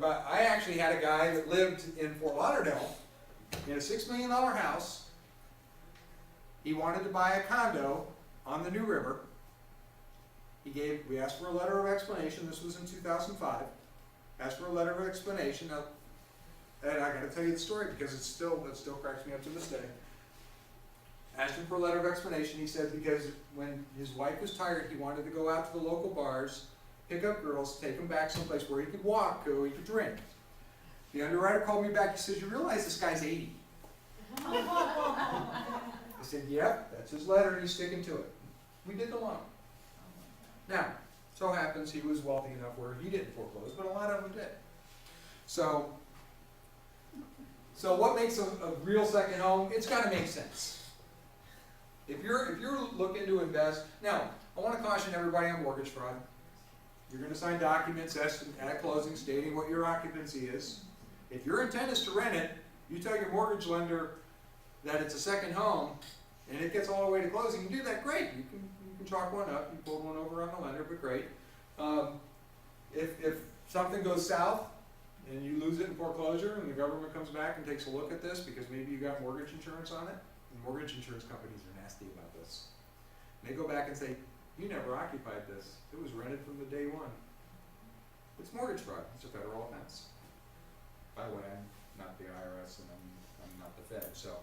but I actually had a guy that lived in Fort Lauderdale in a $6 million house. He wanted to buy a condo on the New River. We asked for a letter of explanation. This was in 2005. Asked for a letter of explanation. Now, and I gotta tell you the story because it still cracks me up to this day. Asked him for a letter of explanation. He said because when his wife was tired, he wanted to go out to the local bars, pick up girls, take them back someplace where he could walk or he could drink. The underwriter called me back. He says, "You realize this guy's 80?" I said, "Yep, that's his letter and he's sticking to it." We did the loan. Now, so happens he was wealthy enough where he didn't foreclose, but a lot of them did. So what makes a real second home? It's got to make sense. If you're looking to invest, now I want to caution everybody on mortgage fraud. You're going to sign documents at closing stating what your occupancy is. If your intent is to rent it, you tell your mortgage lender that it's a second home, and it gets all the way to closing. You do that, great. You can chalk one up. You pull one over on the lender, but great. If something goes south and you lose it in foreclosure, and the government comes back and takes a look at this because maybe you got mortgage insurance on it, and mortgage insurance companies are nasty about this. And they go back and say, "You never occupied this. It was rented from the day one." It's mortgage fraud. It's a federal offense. By the way, I'm not the IRS and I'm not the Fed. So,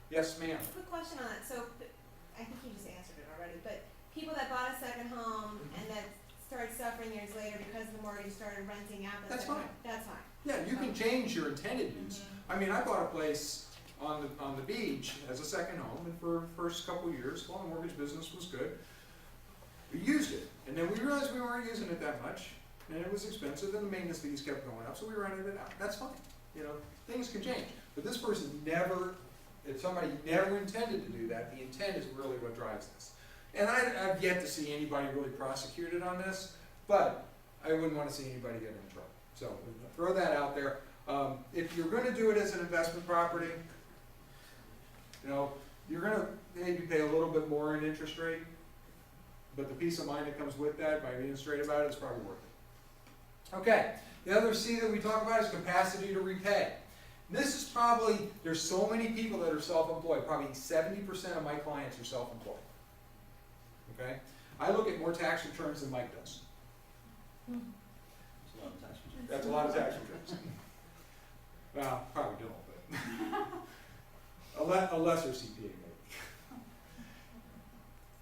yes, ma'am. Quick question on that. So, I think you just answered it already, but people that bought a second home and that started suffering years later because the mortgage started renting out the That's second fine. home, that's fine. Yeah, you can change your intended use. I mean, I bought a place on the beach as a second home, and for the first couple of years, while the mortgage business was good, we used it. And then we realized we weren't using it that much, and it was expensive, and the maintenance fees kept going up, so we rented it out. That's fine. You know, things can change. But this person if somebody never intended to do that, the intent is really what drives this. And I've yet to see anybody really prosecuted on this, but I wouldn't want to see anybody get in trouble. So throw that out there. If you're going to do it as an investment property, you know, you're going to maybe pay a little bit more in interest rate, but the peace of mind that comes with that by being straight about it is probably worth it. Okay, the other C that we talk about is capacity to repay. This is probably, there's so many people that are self-employed, probably 70% of my clients are self-employed. Okay? I look at more tax returns than Mike does. That's a lot of tax returns. Well, probably don't, but a lesser CPA maybe.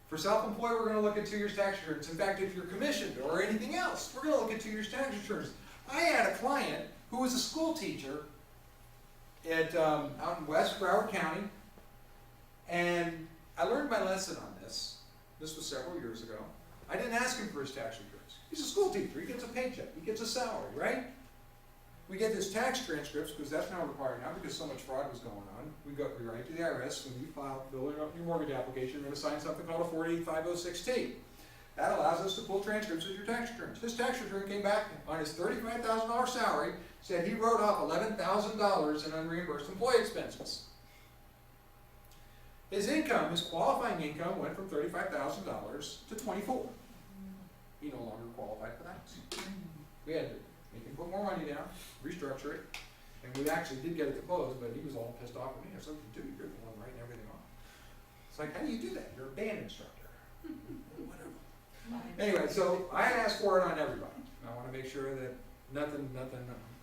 For self-employed, we're going to look at 2 years tax returns. In fact, if you're commissioned or anything else, we're going to look at 2 years tax returns. I had a client who was a school teacher out in West Broward County, and I learned my lesson on this. This was several years ago. I didn't ask him for his tax returns. He's a school teacher. He gets a paycheck. He gets a salary, right? We get his tax transcripts because that's now required now because so much fraud was going on. We write to the IRS when you fill out your mortgage application. You're going to sign something called a 48506T. That allows us to pull transcripts of your tax returns. His tax return came back on his $35,000 salary, said he wrote off $11,000 in unreimbursed employee expenses. His income, his qualifying income, went from $35,000 to $24,000. He no longer qualified for that. We had to make him put more money down, restructure it, and we actually did get it to close, but he was all pissed off at me. I said, "Dude, you're the one writing everything off." It's like, how do you do that? You're a band instructor. Whatever. Anyway, so I ask for it on everybody. I want to make sure that nothing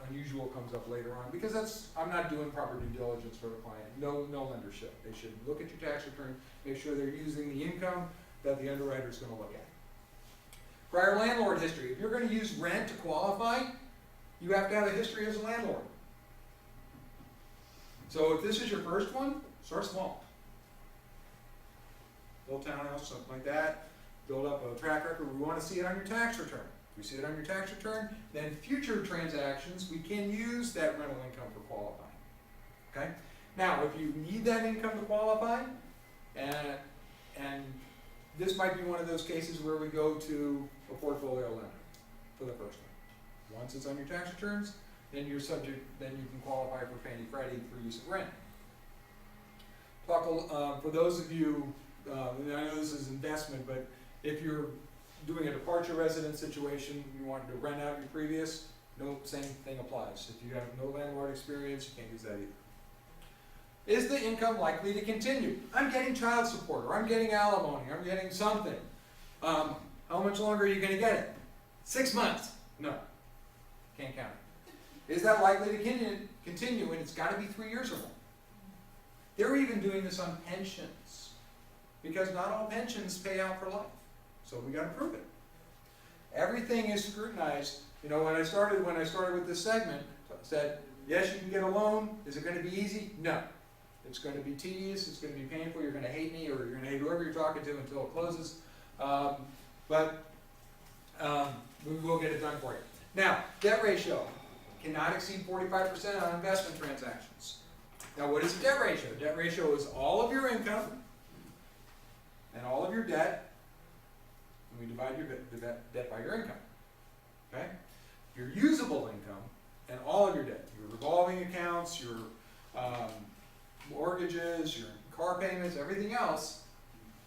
unusual comes up later on, because I'm not doing proper due diligence for the client. No lendership. They should look at your tax return, make sure they're using the income that the underwriter is going to look at. Prior landlord history. If you're going to use rent to qualify, you have to have a history as a landlord. So if this is your first one, start small. Little townhouse, something like that. Build up a track record. We want to see it on your tax return. If we see it on your tax return, then future transactions, we can use that rental income for qualifying. Okay? Now, if you need that income to qualify, and this might be one of those cases where we go to a portfolio lender for the first one. Once it's on your tax returns, then you're subject, then you can qualify for Fannie Freddie for use of rent. For those of you, and I know this is investment, but if you're doing a departure residence situation, you wanted to rent out your previous, no, same thing applies. If you have no landlord experience, you can't use that either. Is the income likely to continue? I'm getting child support, or I'm getting alimony, I'm getting something. How much longer are you gonna get it? 6 months? No. Can't count it. Is that likely to continue? And it's gotta be 3 years or more. They're even doing this on pensions, because not all pensions pay out for life. So we gotta prove it. Everything is scrutinized. You know, when I started with this segment, I said, yes, you can get a loan. Is it gonna be easy? No. It's gonna be tedious, it's gonna be painful, you're gonna hate me, or you're gonna hate whoever you're talking to until it closes. But we will get it done for you. Now, debt ratio cannot exceed 45% on investment transactions. Now, what is a debt ratio? Debt ratio is all of your income and all of your debt, and we divide your debt by your income. Okay? Your usable income and all of your debt, your revolving accounts, your mortgages, your car payments, everything else,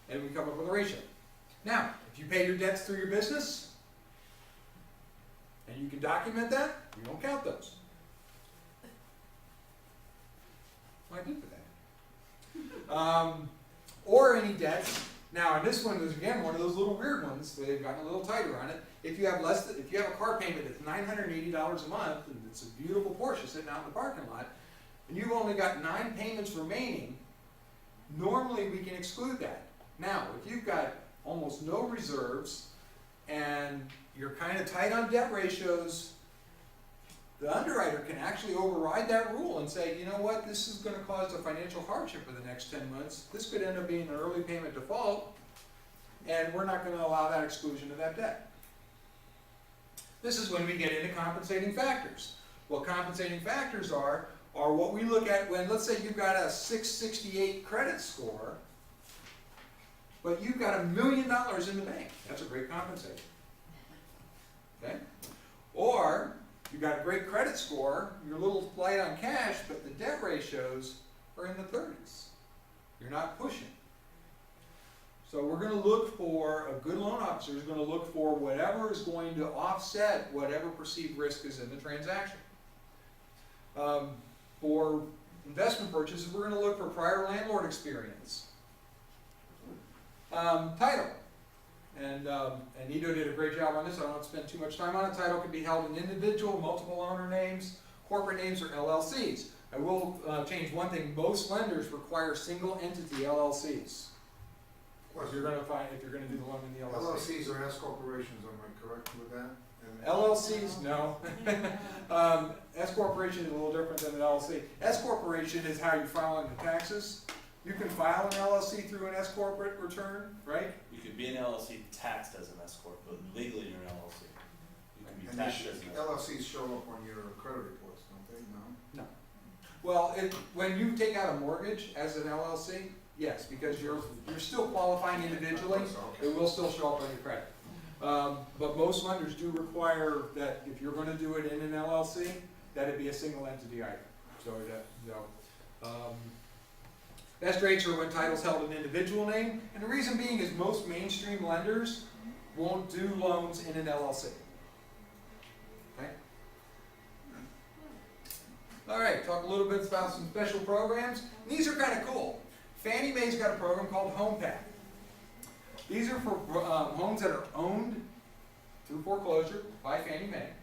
and we come up with a ratio. Now, if you pay your debts through your business, and you can document that, we don't count those. Well, I did for that. Or any debts. Now, and this one is again one of those little weird ones. They've gotten a little tighter on it. If you have if you have a car payment that's $980 a month, and it's a beautiful Porsche sitting out in the parking lot, and you've only got 9 payments remaining, normally we can exclude that. Now, if you've got almost no reserves and you're kind of tight on debt ratios, the underwriter can actually override that rule and say, you know what, this is going to cause a financial hardship for the next 10 months. This could end up being an early payment default, and we're not going to allow that exclusion of that debt. This is when we get into compensating factors. What compensating factors are what we look at when, let's say you've got a 668 credit score, but you've got $1 million in the bank. That's a great compensator. Okay? Or you've got a great credit score, you're a little light on cash, but the debt ratios are in the 30s. You're not pushing. So we're going to look for, a good loan officer is going to look for whatever is going to offset whatever perceived risk is in the transaction. For investment purchases, we're going to look for prior landlord experience. Title. And Nito did a great job on this. I don't want to spend too much time on it. Title can be held in individual, multiple owner names, corporate names, or LLCs. I will change one thing. Most lenders require single entity LLCs. If you're going to do the loan in the LLC. LLCs are S corporations, am I correct with that? And LLCs, no. S corporation is a little different than an LLC. S corporation is how you file on the taxes. You can file an LLC through an S corporate return, right? You could be an LLC taxed as an S corp, but legally you're an LLC. You can be and taxed as an S corp. LLCs show up on your credit reports, don't they? No? No. Well, when you take out a mortgage as an LLC, yes, because you're still qualifying individually, Okay. it will still show up on your credit. But most lenders do require that if you're going to do it in an LLC, that it be a single entity item. So best rates are when title's held in individual name, and the reason being is most mainstream lenders won't do loans in an LLC. Okay? All right, talk a little bit about some special programs. These are kind of cool. Fannie Mae's got a program called Home Pack. These are for homes that are owned through foreclosure by Fannie Mae.